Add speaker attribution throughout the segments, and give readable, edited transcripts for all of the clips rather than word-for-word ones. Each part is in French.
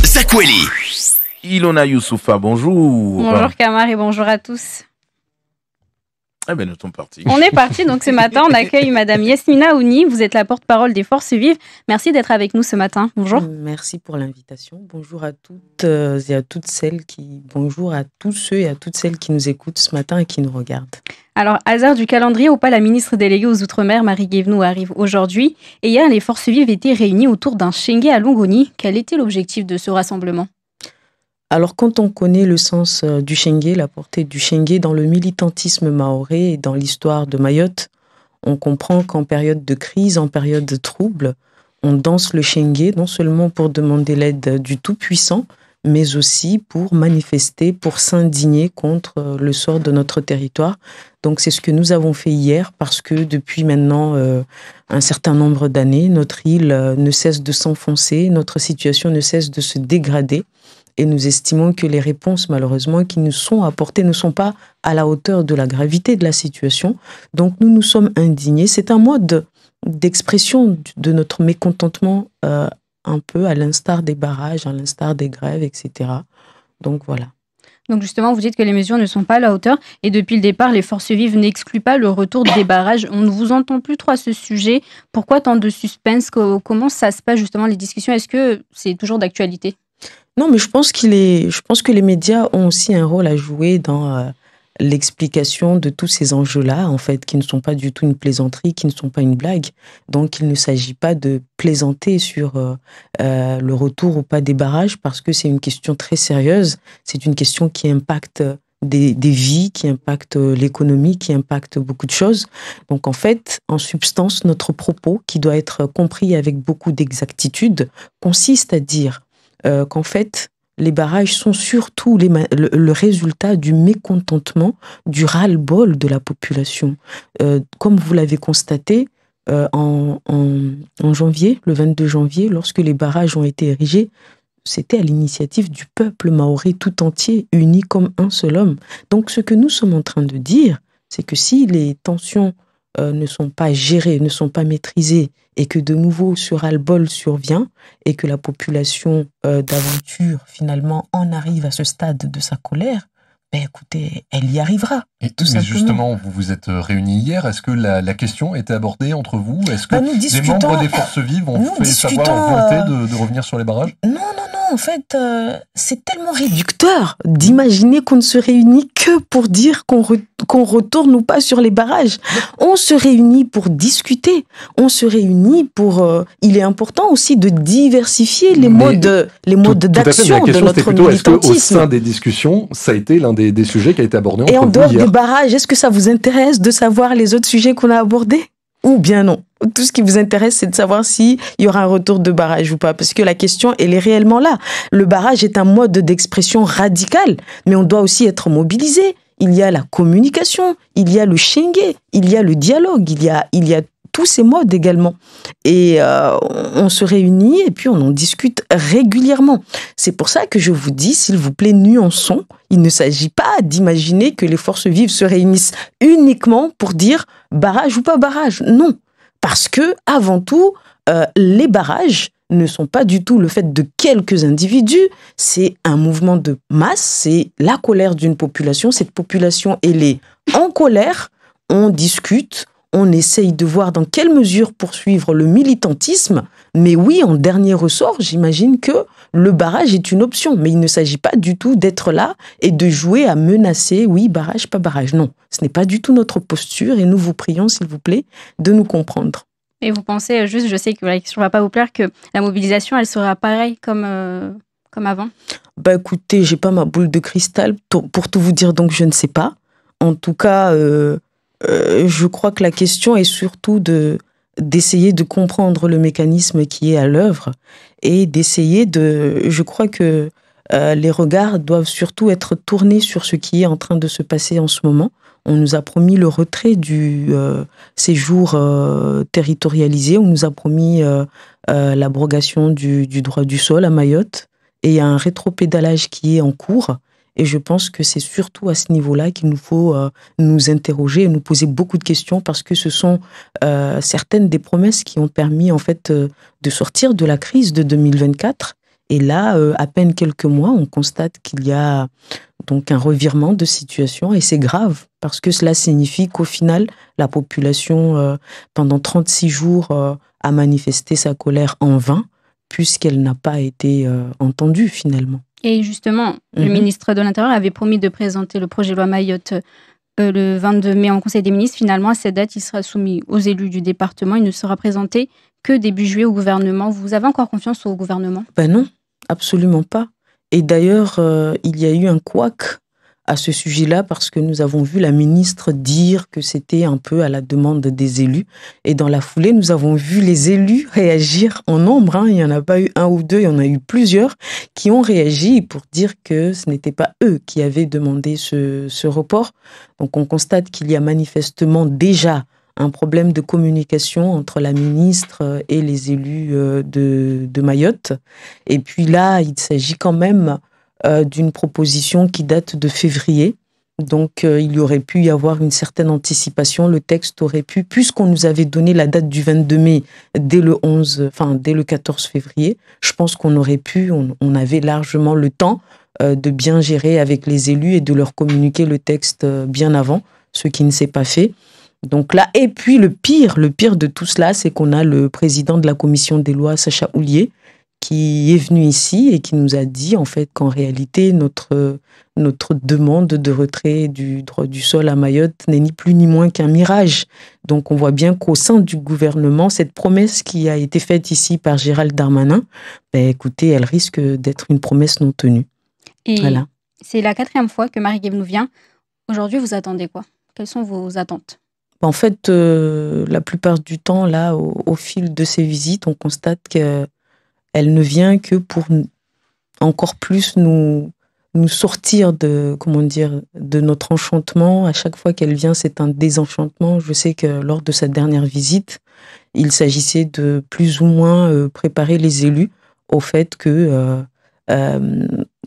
Speaker 1: Zakweli.
Speaker 2: Ilona Youssoufa, bonjour.
Speaker 3: Bonjour Kamar et bonjour à tous.
Speaker 2: Eh bien, nous sommes partis.
Speaker 3: On est parti, donc ce matin, on accueille Madame Yasmina Ouni. Vous êtes la porte-parole des Forces Vives. Merci d'être avec nous ce matin. Bonjour.
Speaker 4: Merci pour l'invitation. Bonjour à toutes et à toutes celles qui... Bonjour à tous ceux et à toutes celles qui nous écoutent ce matin et qui nous regardent.
Speaker 3: Alors, hasard du calendrier ou pas, la ministre déléguée aux Outre-mer, Marie Guévenoux, arrive aujourd'hui. Et hier, les Forces Vives étaient réunies autour d'un Chengué à Longoni. Quel était l'objectif de ce rassemblement ?
Speaker 4: Alors, quand on connaît le sens du Chengué, la portée du Chengué dans le militantisme mahorais et dans l'histoire de Mayotte, on comprend qu'en période de crise, en période de trouble, on danse le Chengué non seulement pour demander l'aide du Tout-Puissant, mais aussi pour manifester, pour s'indigner contre le sort de notre territoire. Donc c'est ce que nous avons fait hier parce que depuis maintenant un certain nombre d'années, notre île ne cesse de s'enfoncer, notre situation ne cesse de se dégrader. Et nous estimons que les réponses, malheureusement, qui nous sont apportées ne sont pas à la hauteur de la gravité de la situation. Donc, nous nous sommes indignés. C'est un mode d'expression de notre mécontentement, un peu à l'instar des barrages, à l'instar des grèves, etc. Donc, voilà.
Speaker 3: Donc, justement, vous dites que les mesures ne sont pas à la hauteur. Et depuis le départ, les Forces Vives n'excluent pas le retour des barrages. On ne vous entend plus trop à ce sujet. Pourquoi tant de suspense ? Comment ça se passe, justement, les discussions ? Est-ce que c'est toujours d'actualité ?
Speaker 4: Non, mais je pense que les médias ont aussi un rôle à jouer dans l'explication de tous ces enjeux-là, en fait, qui ne sont pas du tout une plaisanterie, qui ne sont pas une blague. Donc, il ne s'agit pas de plaisanter sur le retour ou pas des barrages, parce que c'est une question très sérieuse. C'est une question qui impacte des vies, qui impacte l'économie, qui impacte beaucoup de choses. Donc, en fait, en substance, notre propos, qui doit être compris avec beaucoup d'exactitude, consiste à dire qu'en fait, les barrages sont surtout le résultat du mécontentement, du ras-le-bol de la population. Comme vous l'avez constaté, en janvier, le 22 janvier, lorsque les barrages ont été érigés, c'était à l'initiative du peuple mahorais tout entier, uni comme un seul homme. Donc ce que nous sommes en train de dire, c'est que si les tensions ne sont pas gérées, ne sont pas maîtrisées, et que de nouveau ce ras-le-bol survient, et que la population d'aventure, finalement, en arrive à ce stade de sa colère, ben écoutez, elle y arrivera.
Speaker 5: Mais justement, vous vous êtes réunis hier, est-ce que la question était abordée entre vous ? Est-ce que les membres des Forces Vives ont fait savoir leur volonté de revenir sur les barrages ?
Speaker 4: Non, en fait, c'est tellement réducteur d'imaginer qu'on ne se réunit que pour dire qu'on retourne ou pas sur les barrages. On se réunit pour discuter, on se réunit pour... il est important aussi de diversifier les modes d'action de notre militantisme.
Speaker 5: Est-ce qu'au sein des discussions, ça a été l'un des sujets qui a été abordé entre vous hier ?
Speaker 4: Et en dehors des barrages, est-ce que ça vous intéresse de savoir les autres sujets qu'on a abordés ? Ou bien non. Tout ce qui vous intéresse, c'est de savoir s'il y aura un retour de barrage ou pas. Parce que la question, elle est réellement là. Le barrage est un mode d'expression radical, mais on doit aussi être mobilisé. Il y a la communication, il y a le Chengué, il y a le dialogue, il y a tous ces modes également. Et on se réunit et puis on en discute régulièrement. C'est pour ça que je vous dis, s'il vous plaît, nuançons. Il ne s'agit pas d'imaginer que les Forces Vives se réunissent uniquement pour dire barrage ou pas barrage. Non. Parce que, avant tout, les barrages ne sont pas du tout le fait de quelques individus. C'est un mouvement de masse, c'est la colère d'une population. Cette population, elle est en colère. On discute, on essaye de voir dans quelle mesure poursuivre le militantisme. Mais oui, en dernier ressort, j'imagine que le barrage est une option. Mais il ne s'agit pas du tout d'être là et de jouer à menacer, oui, barrage, pas barrage. Non, ce n'est pas du tout notre posture et nous vous prions, s'il vous plaît, de nous comprendre.
Speaker 3: Et vous pensez, juste, je sais que la question ne va pas vous plaire, que la mobilisation, elle sera pareille comme avant ?
Speaker 4: Bah écoutez, j'ai pas ma boule de cristal pour tout vous dire, donc je ne sais pas. En tout cas, je crois que la question est surtout d'essayer de comprendre le mécanisme qui est à l'œuvre et d'essayer je crois que les regards doivent surtout être tournés sur ce qui est en train de se passer en ce moment. On nous a promis le retrait du séjour territorialisé, on nous a promis l'abrogation du droit du sol à Mayotte, et il y a un rétropédalage qui est en cours. Et je pense que c'est surtout à ce niveau-là qu'il nous faut nous interroger et nous poser beaucoup de questions, parce que ce sont certaines des promesses qui ont permis en fait de sortir de la crise de 2024 Et là, à peine quelques mois, on constate qu'il y a donc un revirement de situation et c'est grave parce que cela signifie qu'au final, la population, pendant 36 jours, a manifesté sa colère en vain puisqu'elle n'a pas été entendue finalement.
Speaker 3: Et justement, le ministre de l'Intérieur avait promis de présenter le projet de loi Mayotte le 22 mai en Conseil des ministres. Finalement, à cette date, il sera soumis aux élus du département. Il ne sera présenté que début juillet au gouvernement. Vous avez encore confiance au gouvernement ?
Speaker 4: Ben non, absolument pas. Et d'ailleurs, il y a eu un couac à ce sujet-là parce que nous avons vu la ministre dire que c'était un peu à la demande des élus. Et dans la foulée, nous avons vu les élus réagir en nombre. Il n'y en a pas eu un ou deux, il y en a eu plusieurs qui ont réagi pour dire que ce n'était pas eux qui avaient demandé ce report. Donc on constate qu'il y a manifestement déjà un problème de communication entre la ministre et les élus de Mayotte. Et puis là, il s'agit quand même d'une proposition qui date de février. Donc, il y aurait pu y avoir une certaine anticipation. Le texte aurait pu, puisqu'on nous avait donné la date du 22 mai dès le 14 février, je pense qu'on aurait pu, on avait largement le temps de bien gérer avec les élus et de leur communiquer le texte bien avant, ce qui ne s'est pas fait. Donc là, et puis le pire de tout cela, c'est qu'on a le président de la commission des lois, Sacha Houlié, qui est venu ici et qui nous a dit en fait qu'en réalité notre demande de retrait du droit du sol à Mayotte n'est ni plus ni moins qu'un mirage. Donc on voit bien qu'au sein du gouvernement, cette promesse qui a été faite ici par Gérald Darmanin, écoutez, elle risque d'être une promesse non tenue.
Speaker 3: Et voilà. C'est la 4e fois que Marie Guévenoux vient. Aujourd'hui, vous attendez quoi ? Quelles sont vos attentes ?
Speaker 4: En fait, la plupart du temps, là, au fil de ces visites, on constate qu'elle ne vient que pour encore plus nous sortir de notre enchantement. À chaque fois qu'elle vient, c'est un désenchantement. Je sais que lors de sa dernière visite, il s'agissait de plus ou moins préparer les élus au fait que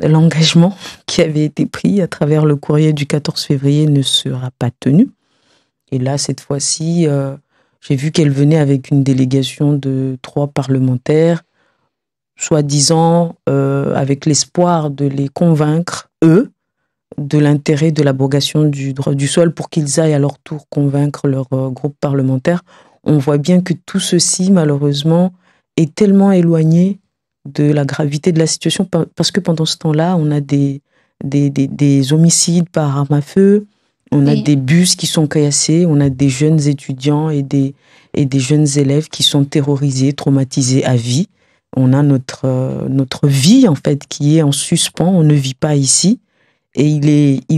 Speaker 4: l'engagement qui avait été pris à travers le courrier du 14 février ne sera pas tenu. Et là, cette fois-ci, j'ai vu qu'elle venait avec une délégation de 3 parlementaires, soi-disant avec l'espoir de les convaincre, eux, de l'intérêt de l'abrogation du droit du sol pour qu'ils aillent à leur tour convaincre leur groupe parlementaire. On voit bien que tout ceci, malheureusement, est tellement éloigné de la gravité de la situation parce que pendant ce temps-là, on a des homicides par arme à feu, on a des bus qui sont caillassés, on a des jeunes étudiants et des jeunes élèves qui sont terrorisés, traumatisés à vie. On a notre vie, en fait, qui est en suspens. On ne vit pas ici. Et il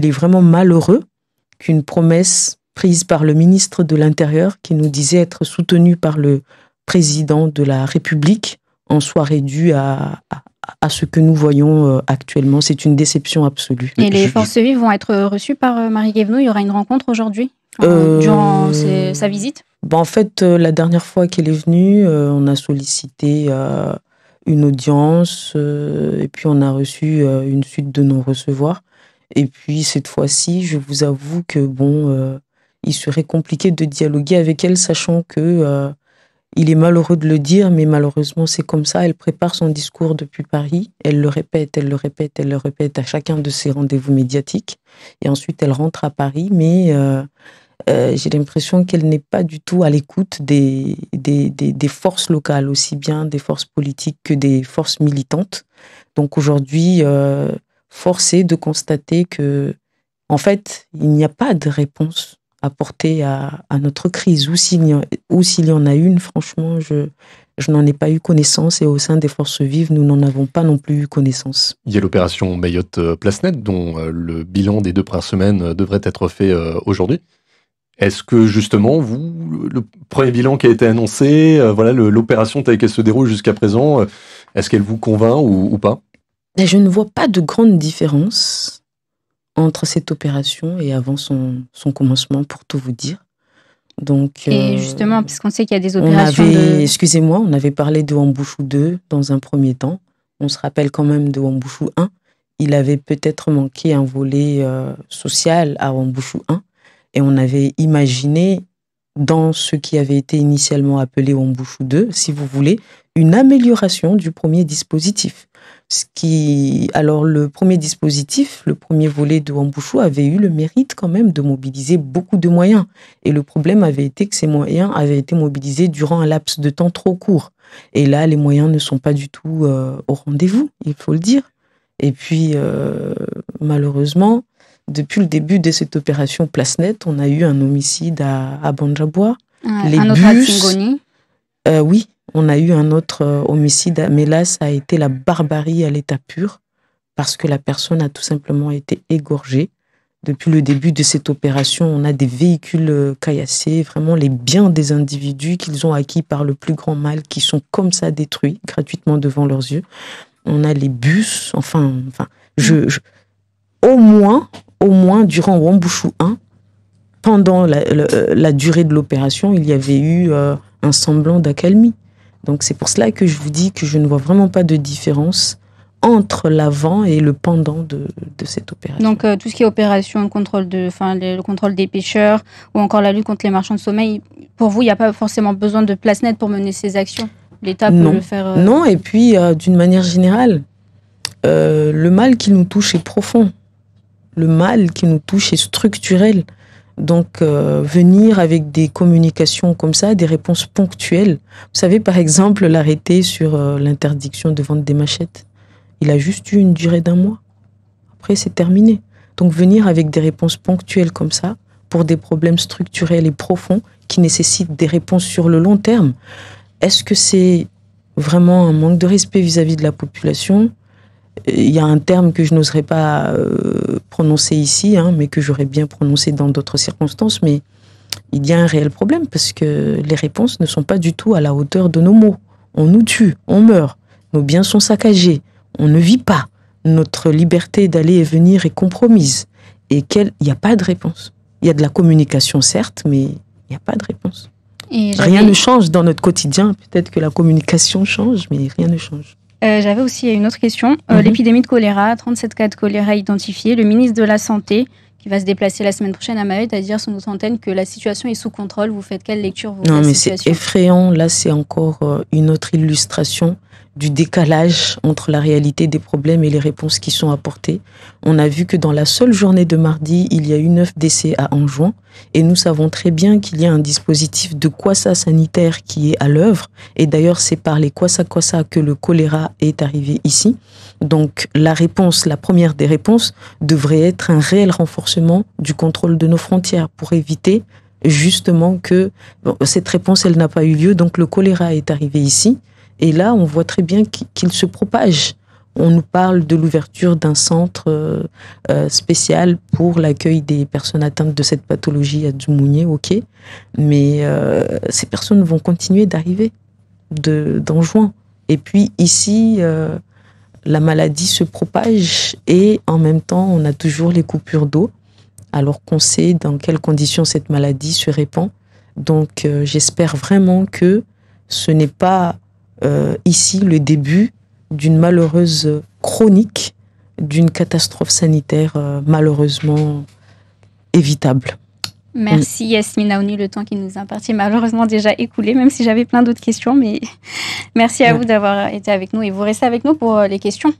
Speaker 4: est vraiment malheureux qu'une promesse prise par le ministre de l'Intérieur, qui nous disait être soutenu par le président de la République, en soit réduit à ce que nous voyons actuellement. C'est une déception absolue.
Speaker 3: Et les forces vives vont être reçues par Marie Guévenoux. Il y aura une rencontre aujourd'hui durant sa visite.
Speaker 4: En fait, la dernière fois qu'elle est venue, on a sollicité une audience et puis on a reçu une suite de non-recevoirs. Et puis cette fois-ci, je vous avoue que il serait compliqué de dialoguer avec elle, sachant que il est malheureux de le dire, mais malheureusement c'est comme ça. Elle prépare son discours depuis Paris, elle le répète à chacun de ses rendez-vous médiatiques. Et ensuite elle rentre à Paris, mais j'ai l'impression qu'elle n'est pas du tout à l'écoute des forces locales, aussi bien des forces politiques que des forces militantes. Donc aujourd'hui, force est de constater que, en fait, il n'y a pas de réponse apportée à notre crise. Ou s'il y en a une, franchement, je n'en ai pas eu connaissance, et au sein des forces vives, nous n'en avons pas non plus eu connaissance.
Speaker 5: Il y a l'opération Mayotte Place Nette, dont le bilan des 2 premières semaines devrait être fait aujourd'hui. Est-ce que justement, vous, le premier bilan qui a été annoncé, l'opération telle qu'elle se déroule jusqu'à présent, est-ce qu'elle vous convainc ou pas ?
Speaker 4: Je ne vois pas de grande différence entre cette opération et avant son commencement, pour tout vous dire. Donc,
Speaker 3: et justement, puisqu'on sait qu'il y a des opérations
Speaker 4: Excusez-moi, on avait parlé de Wambushu 2 dans un premier temps. On se rappelle quand même de Wambushu 1. Il avait peut-être manqué un volet social à Wambushu 1. Et on avait imaginé dans ce qui avait été initialement appelé Wambushu 2, si vous voulez, une amélioration du premier dispositif. Alors, le premier dispositif, le premier volet de Wambushu avait eu le mérite quand même de mobiliser beaucoup de moyens. Et le problème avait été que ces moyens avaient été mobilisés durant un laps de temps trop court. Et là, les moyens ne sont pas du tout au rendez-vous, il faut le dire. Et puis, malheureusement, depuis le début de cette opération Place Nette, on a eu un homicide à Banjaboua.
Speaker 3: Un autre à Tsingoni.
Speaker 4: Oui, on a eu un autre homicide, mais là, ça a été la barbarie à l'état pur, parce que la personne a tout simplement été égorgée. Depuis le début de cette opération, on a des véhicules caillassés, vraiment les biens des individus qu'ils ont acquis par le plus grand mal, qui sont comme ça détruits gratuitement devant leurs yeux. On a les bus, au moins, durant Wambushu 1, pendant la durée de l'opération, il y avait eu un semblant d'accalmie. Donc c'est pour cela que je vous dis que je ne vois vraiment pas de différence entre l'avant et le pendant de cette opération.
Speaker 3: Donc tout ce qui est opération, le contrôle des pêcheurs ou encore la lutte contre les marchands de sommeil, pour vous, il n'y a pas forcément besoin de Place Nette pour mener ces actions. L'État peut le faire.
Speaker 4: Non, et puis d'une manière générale, le mal qui nous touche est profond. Le mal qui nous touche est structurel. Donc, venir avec des communications comme ça, des réponses ponctuelles. Vous savez, par exemple, l'arrêté sur l'interdiction de vendre des machettes, il a juste eu une durée d'1 mois. Après, c'est terminé. Donc, venir avec des réponses ponctuelles comme ça, pour des problèmes structurels et profonds, qui nécessitent des réponses sur le long terme, est-ce que c'est vraiment un manque de respect vis-à-vis de la population ? Il y a un terme que je n'oserais pas prononcer ici, mais que j'aurais bien prononcé dans d'autres circonstances, mais il y a un réel problème parce que les réponses ne sont pas du tout à la hauteur de nos mots. On nous tue, on meurt, nos biens sont saccagés, on ne vit pas, notre liberté d'aller et venir est compromise. Et il n'y a pas de réponse. Il y a de la communication, certes, mais il n'y a pas de réponse. Rien ne change dans notre quotidien. Peut-être que la communication change, mais rien ne change.
Speaker 3: J'avais aussi une autre question. L'épidémie de choléra, 37 cas de choléra identifiés. Le ministre de la Santé, qui va se déplacer la semaine prochaine à Mayotte, a dit sur notre antenne que la situation est sous contrôle. Vous faites quelle lecture vous, de la situation ?
Speaker 4: Non, mais c'est effrayant. Là, c'est encore une autre illustration du décalage entre la réalité des problèmes et les réponses qui sont apportées. On a vu que dans la seule journée de mardi, il y a eu 9 décès à Anjouan. Et nous savons très bien qu'il y a un dispositif de kwassa sanitaire qui est à l'œuvre. Et d'ailleurs, c'est par les kwassa que le choléra est arrivé ici. Donc, la première des réponses, devrait être un réel renforcement du contrôle de nos frontières pour éviter justement que cette réponse, elle n'a pas eu lieu. Donc, le choléra est arrivé ici. Et là, on voit très bien qu'il se propage. On nous parle de l'ouverture d'un centre spécial pour l'accueil des personnes atteintes de cette pathologie à Djoumounié, ok. Mais ces personnes vont continuer d'arriver d'Anjouan. Et puis ici, la maladie se propage et en même temps, on a toujours les coupures d'eau, alors qu'on sait dans quelles conditions cette maladie se répand. Donc, j'espère vraiment que ce n'est pas ici le début d'une malheureuse chronique, d'une catastrophe sanitaire malheureusement évitable.
Speaker 3: Merci Yasmine Aouni, le temps qui nous est imparti malheureusement déjà écoulé, même si j'avais plein d'autres questions, mais merci à vous d'avoir été avec nous et vous restez avec nous pour les questions.